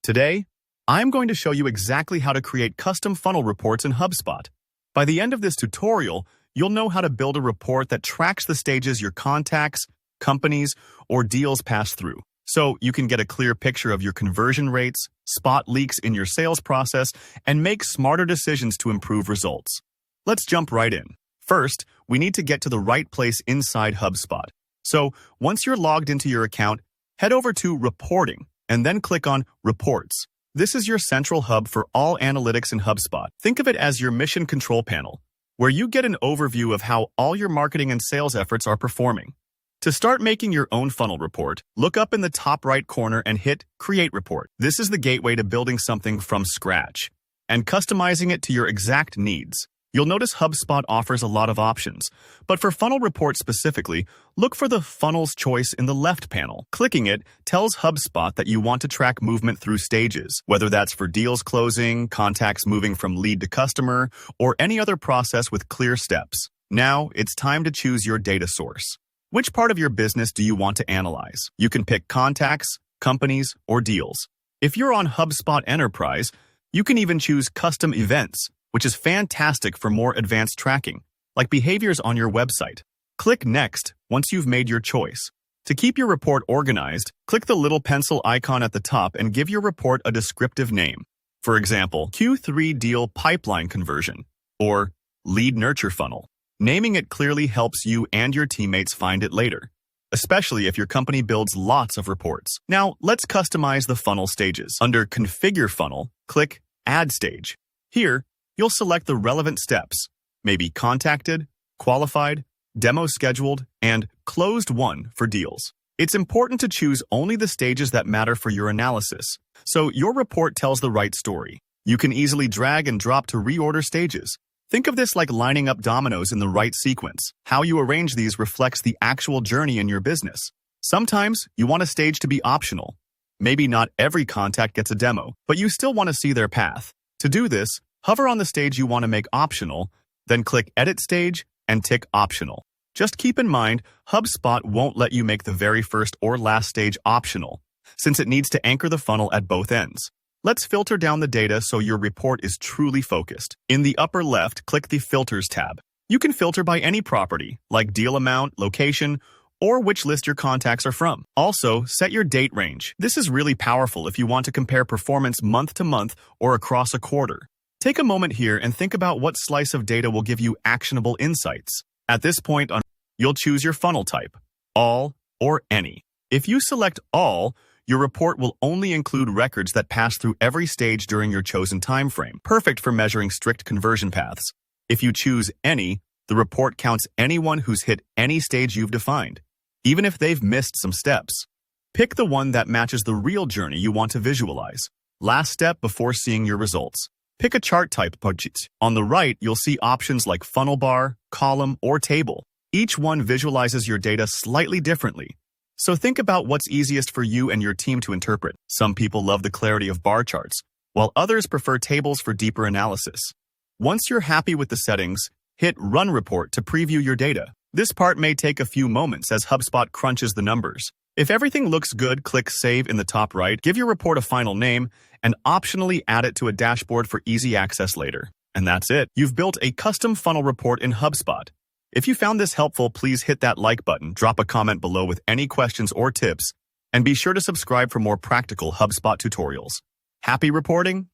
Today, I'm going to show you exactly how to create custom funnel reports in HubSpot. By the end of this tutorial, you'll know how to build a report that tracks the stages your contacts, companies, or deals pass through, so you can get a clear picture of your conversion rates, spot leaks in your sales process, and make smarter decisions to improve results. Let's jump right in. First, we need to get to the right place inside HubSpot. So, once you're logged into your account, head over to Reporting, and then click on Reports. This is your central hub for all analytics in HubSpot. Think of it as your mission control panel, where you get an overview of how all your marketing and sales efforts are performing. To start making your own funnel report, look up in the top right corner and hit Create Report. This is the gateway to building something from scratch and customizing it to your exact needs. You'll notice HubSpot offers a lot of options, but for funnel reports specifically, look for the funnels choice in the left panel. Clicking it tells HubSpot that you want to track movement through stages, whether that's for deals closing, contacts moving from lead to customer, or any other process with clear steps. Now, it's time to choose your data source. Which part of your business do you want to analyze? You can pick contacts, companies, or deals. If you're on HubSpot Enterprise, you can even choose custom events, which is fantastic for more advanced tracking, like behaviors on your website. Click Next once you've made your choice. To keep your report organized, click the little pencil icon at the top and give your report a descriptive name. For example, Q3 Deal Pipeline Conversion, or Lead Nurture Funnel. Naming it clearly helps you and your teammates find it later, especially if your company builds lots of reports. Now, let's customize the funnel stages. Under Configure Funnel, click Add Stage. Here, you'll select the relevant steps, maybe contacted, qualified, demo scheduled, and closed won for deals. It's important to choose only the stages that matter for your analysis, so your report tells the right story. You can easily drag and drop to reorder stages. Think of this like lining up dominoes in the right sequence. How you arrange these reflects the actual journey in your business. Sometimes you want a stage to be optional. Maybe not every contact gets a demo, but you still want to see their path. To do this, hover on the stage you want to make optional, then click Edit Stage and tick Optional. Just keep in mind, HubSpot won't let you make the very first or last stage optional, since it needs to anchor the funnel at both ends. Let's filter down the data so your report is truly focused. In the upper left, click the Filters tab. You can filter by any property, like deal amount, location, or which list your contacts are from. Also, set your date range. This is really powerful if you want to compare performance month to month or across a quarter. Take a moment here and think about what slice of data will give you actionable insights. At this point, you'll choose your funnel type, all or any. If you select all, your report will only include records that pass through every stage during your chosen time frame, perfect for measuring strict conversion paths. If you choose any, the report counts anyone who's hit any stage you've defined, even if they've missed some steps. Pick the one that matches the real journey you want to visualize. Last step before seeing your results. Pick a chart type budget. On the right, you'll see options like funnel bar, column, or table. Each one visualizes your data slightly differently. So think about what's easiest for you and your team to interpret. Some people love the clarity of bar charts, while others prefer tables for deeper analysis. Once you're happy with the settings, hit Run Report to preview your data. This part may take a few moments as HubSpot crunches the numbers. If everything looks good, click Save in the top right, give your report a final name, and optionally add it to a dashboard for easy access later. And that's it. You've built a custom funnel report in HubSpot. If you found this helpful, please hit that like button, drop a comment below with any questions or tips, and be sure to subscribe for more practical HubSpot tutorials. Happy reporting?